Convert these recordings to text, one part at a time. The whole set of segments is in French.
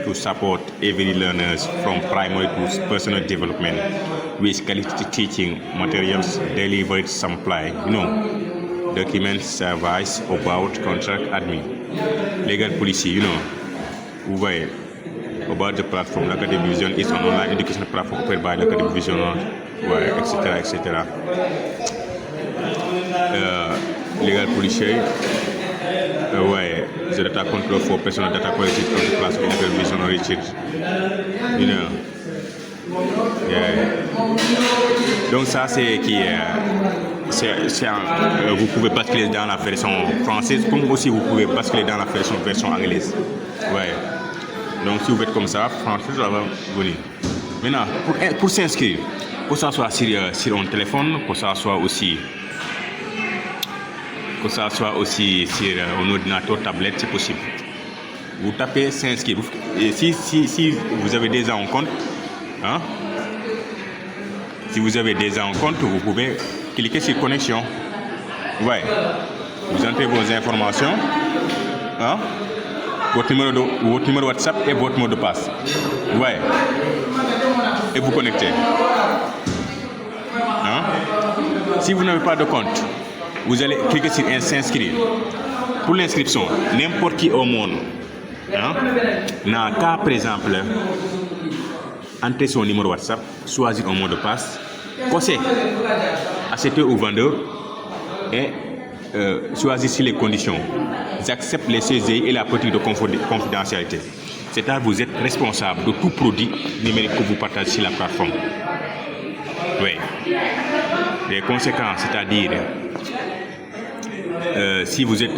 to support every learners from primary to personal development with quality teaching materials delivered supply, documents, service about contract admin, legal policy, vous voyez. About the platform, l'Academy Vision is an online education platform offered by l'Academy Vision, etc. Legal policy, the data control for personal data quality from the class of l'Academy Vision Richard, Donc ça c'est qui vous pouvez basculer dans la version française comme aussi vous pouvez basculer dans la version anglaise. Donc si vous faites comme ça, français, ça va venir. Maintenant, pour s'inscrire, que ça soit sur un téléphone, que ça soit aussi sur un ordinateur, tablette, c'est possible. Vous tapez s'inscrire. Et si vous avez déjà un compte, vous pouvez cliquer sur connexion. Vous entrez vos informations. Votre numéro WhatsApp et votre mot de passe. Et vous connectez. Si vous n'avez pas de compte, vous allez cliquer sur s'inscrire. Pour l'inscription, n'importe qui au monde n'a qu'à, par exemple, entrer son numéro WhatsApp, choisir un mot de passe, cocher acheteur ou vendeur et choisir sur les conditions. J'accepte les CGI et la politique de confidentialité. C'est-à-dire que vous êtes responsable de tout produit numérique que vous partagez sur la plateforme. Les conséquences, c'est-à-dire si vous êtes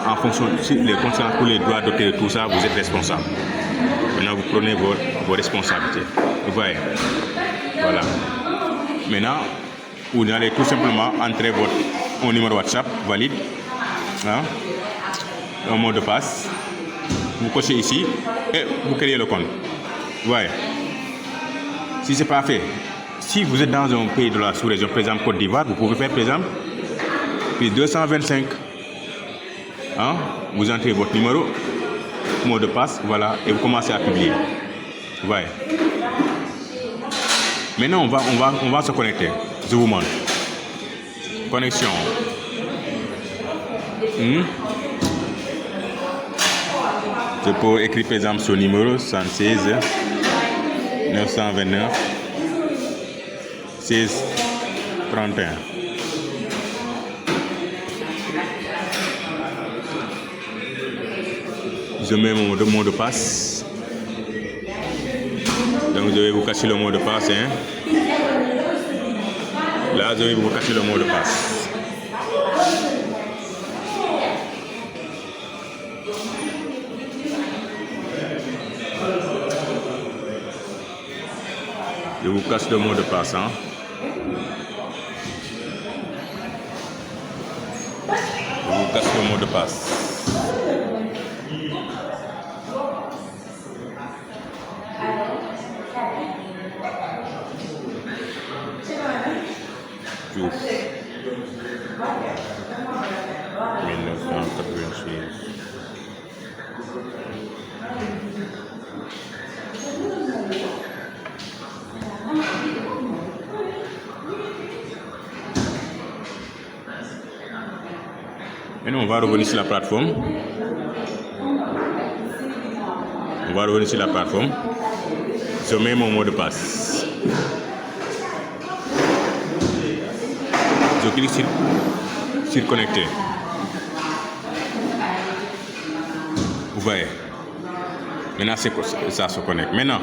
en fonction les conséquences pour les droits d'auteur et tout ça, vous êtes responsable. Maintenant, vous prenez vos responsabilités. Voilà. Maintenant, vous allez tout simplement entrer votre numéro WhatsApp valide, un mot de passe. Vous cochez ici et vous créez le compte. Si ce n'est pas fait, si vous êtes dans un pays de la sous-région, par exemple Côte d'Ivoire, vous pouvez faire par exemple puis 225. Vous entrez votre numéro, mot de passe, voilà, et vous commencez à publier. Maintenant, on va se connecter. Je vous montre. Connexion. Je peux écrire par exemple ce numéro 76 929 16 31. Je mets mon mot de passe. Donc je vais vous cacher le mot de passe. Là, je vais vous cacher le mot de passe. Je vous cache le mot de passe. Je vous cache le mot de passe. Diouf 1986. Maintenant, on va revenir sur la plateforme. Je mets mon mot de passe. Je clique sur connecter. Vous voyez. Maintenant, ça se connecte. Maintenant,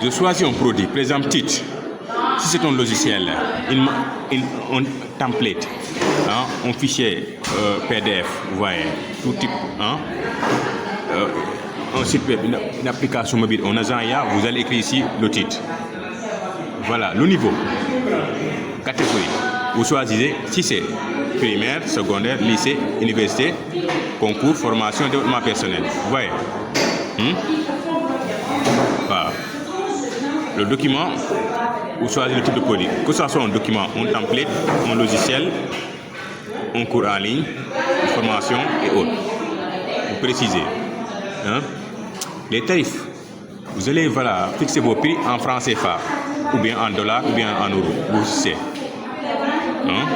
je choisis un produit, par exemple titre. Si c'est un logiciel, un template, un fichier PDF, vous voyez, tout type, un site web, une application mobile, un agent IA, vous allez écrire ici le titre. Voilà, le niveau, catégorie. Vous choisissez si c'est primaire, secondaire, lycée, université, concours, formation, développement personnel. Vous voyez. Voilà. Le document, vous choisissez le type de produit. Que ce soit un document, un template, un logiciel, un cours en ligne, une formation et autres. Vous précisez. hein, les tarifs. Vous allez voilà, fixer vos prix en francs CFA, ou bien en dollars, ou bien en euros. Vous savez. Hein?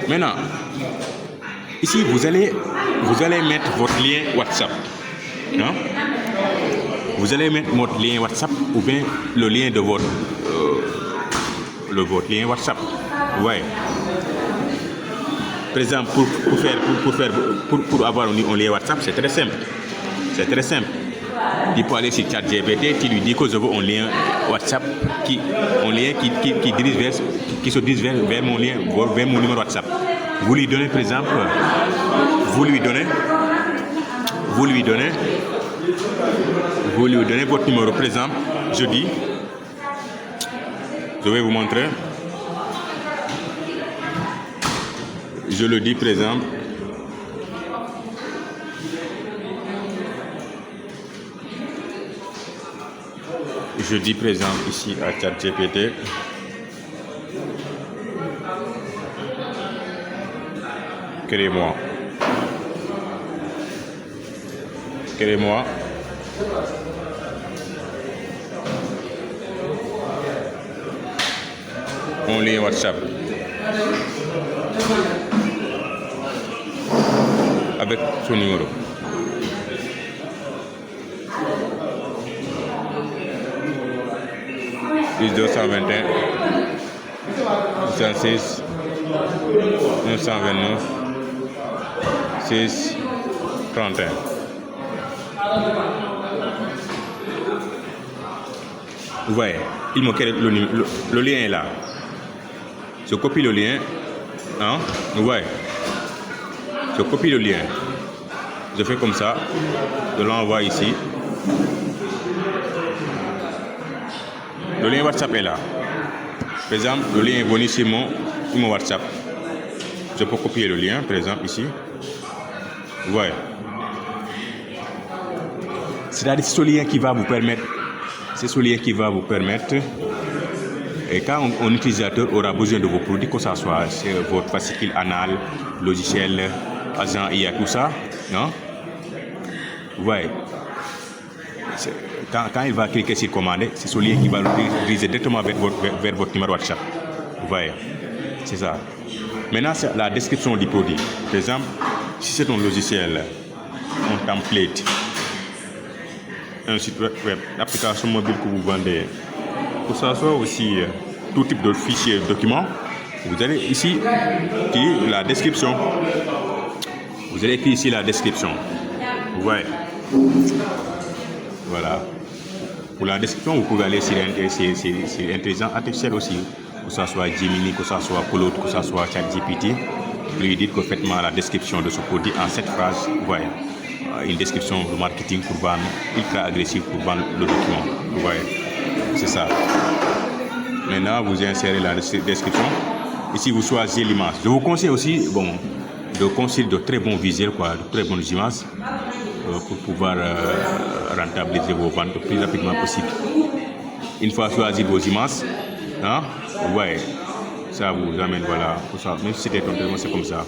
Maintenant, ici, vous allez mettre votre lien WhatsApp. Hein? Vous allez mettre votre lien WhatsApp ou bien le lien de votre lien WhatsApp. Ouais. Par exemple, pour avoir un lien WhatsApp, c'est très simple. C'est très simple. Tu peux aller sur ChatGPT, tu lui dis que je veux un lien WhatsApp qui se dirige vers mon lien, vers mon numéro WhatsApp. Vous lui donnez, par exemple, vous lui donnez votre numéro, par exemple, je vais vous montrer. Je le dis, par exemple, je dis par exemple ici à ChatGPT, crée-moi un lien WhatsApp avec son numéro. Plus 221 66 929 6 31. Vous voyez, il me crée le lien est là. Je copie le lien. Hein? Vous voyez, je copie le lien. Je fais comme ça. Je l'envoie ici. Le lien WhatsApp est là. Par exemple, le lien est venu sur mon WhatsApp. Je peux copier le lien, par exemple, ici. Vous voyez. C'est-à-dire ce lien qui va vous permettre. C'est ce lien qui va vous permettre. Et quand un utilisateur aura besoin de vos produits, que ce soit votre fascicule anal, logiciel, agent IA, tout ça, non? Vous voyez. Quand il va cliquer sur commander, c'est ce lien qui va le diriger directement vers votre numéro WhatsApp. Vous voyez, c'est ça. Maintenant, c'est la description du produit. Par exemple, si c'est un logiciel, un template, un site web, l'application mobile que vous vendez, que ce soit aussi tout type de fichier, document, vous allez ici écrire la description. Vous allez écrire ici la description. Vous voyez. Voilà. Pour la description, vous pouvez aller sur intelligence artificielle aussi, que ce soit Gemini, que ce soit Claude, que ce soit ChatGPT. Vous lui dites complètement la description de ce produit en 7 phrases. Vous voyez. Une description de marketing pour vendre, ultra agressif pour vendre le document. Vous voyez. C'est ça. Maintenant, vous insérez la description. Ici, vous choisissez l'image. Je vous conseille aussi, de construire de très bons visuels, de très bonnes images, pour pouvoir rentabiliser vos ventes le plus rapidement possible. Une fois choisi vos images, hein, vous voyez, ça vous amène, voilà, pour ça. Même si c'était totalement, c'est comme ça.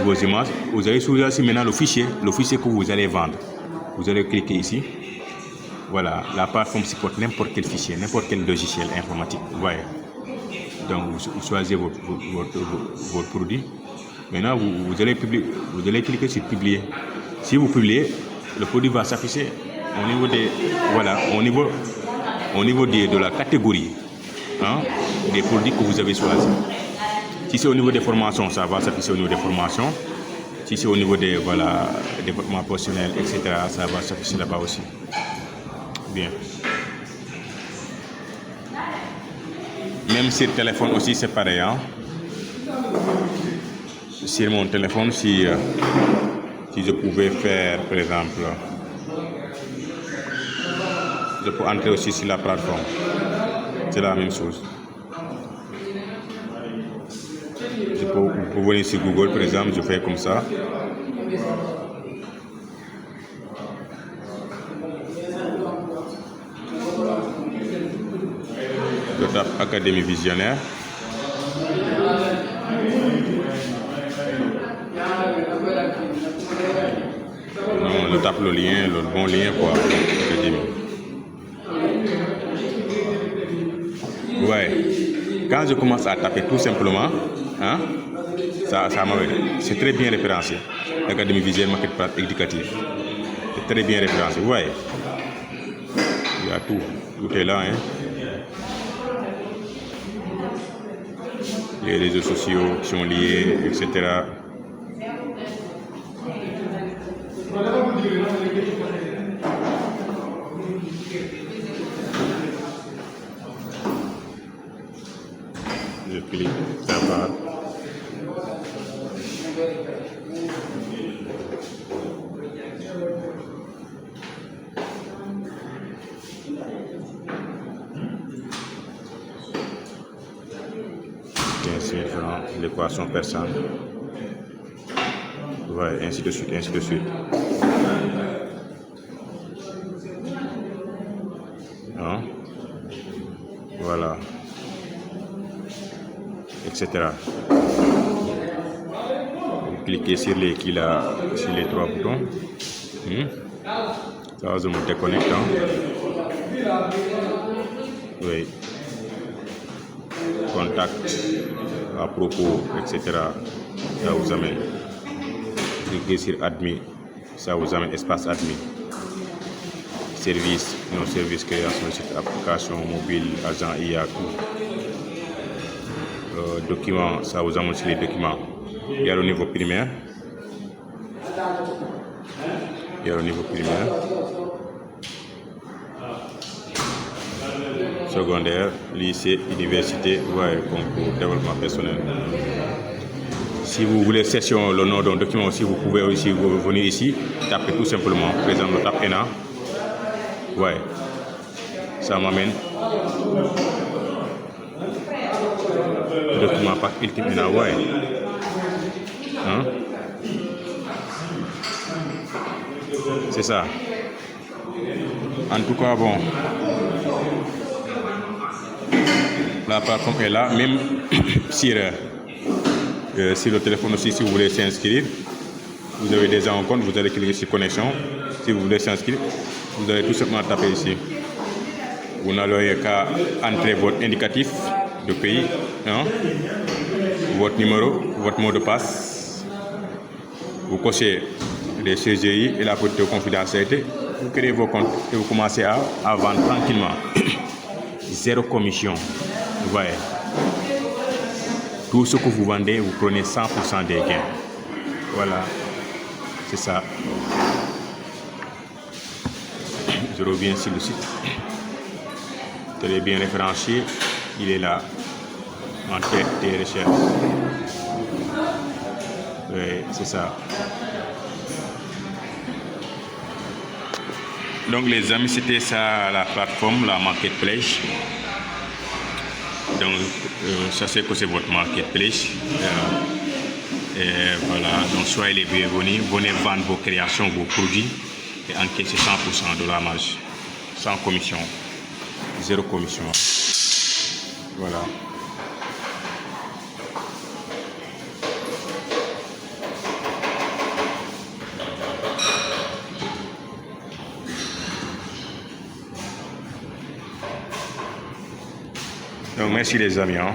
Vos images, vous allez choisir maintenant le fichier que vous allez vendre. Vous allez cliquer ici. Voilà, la plateforme supporte n'importe quel fichier, n'importe quel logiciel informatique. Vous voyez. Donc, vous choisissez votre produit. Maintenant, vous allez cliquer sur publier. Si vous publiez, le produit va s'afficher au niveau de la catégorie, hein, des produits que vous avez choisis. Si c'est au niveau des formations, ça va s'afficher au niveau des formations. Si c'est au niveau des développements professionnels, etc., ça va s'afficher là-bas aussi. Bien. Même sur le téléphone aussi, c'est pareil. Hein? Sur mon téléphone, si je pouvais faire, par exemple, je peux entrer aussi sur la plateforme. C'est la même chose. Vous pouvez venir sur Google, par exemple, je fais comme ça. Je tape Académie Visionnaire. on tape le lien, le bon lien, quoi. Ouais. Quand je commence à taper tout simplement, hein, ça m'avait. C'est très bien référencé. L'Académie visuelle marketing éducative. C'est très bien référencé. Ouais. Il y a tout. Tout est là, hein. Les réseaux sociaux qui sont liés, etc. Je clique, ça part. L'équation persane. Ouais, ainsi de suite, ainsi de suite. Hein? Voilà. Etc. Vous cliquez sur les sur les 3 boutons. Ça va me déconnecter. Hein? Oui. Contact, à propos, etc. Ça vous amène. Cliquez sur admin, ça vous amène espace admin. Service, non service, création de cette application mobile, agent IA, tout. Documents, ça vous amène sur les documents. Il y a le niveau primaire. Il y a le niveau primaire. Secondaire, lycée, université, ouais, concours, développement personnel. Si vous voulez session le nom d'un document aussi, vous pouvez aussi venir ici, taper tout simplement, par exemple, le tape ENA. Ouais, ça m'amène. Document par Ultime ENA, ouais. Hein? C'est ça. En tout cas, bon. La plateforme est là, même sur le téléphone aussi, si vous voulez s'inscrire, vous avez déjà un compte, vous allez cliquer sur connexion. Si vous voulez s'inscrire, vous allez tout simplement taper ici. Vous n'allez qu'à entrer votre indicatif de pays, hein, votre numéro, votre mot de passe. Vous cochez les CGI et la politique de confidentialité. Vous créez vos comptes et vous commencez à vendre tranquillement. Zéro commission. Vous voyez, tout ce que vous vendez, vous prenez 100% des gains. Voilà, c'est ça. Je reviens sur le site. Très bien référencié. Il est là, en tête des recherches. Oui, c'est ça. Donc les amis, c'était ça la plateforme, la marketplace. Donc sachez que c'est votre marketplace. Et voilà, donc soyez les bienvenus. Venez vendre vos créations, vos produits et encaisser 100% de la marge. Sans commission. Zéro commission. Voilà. Donc merci les amis. Hein.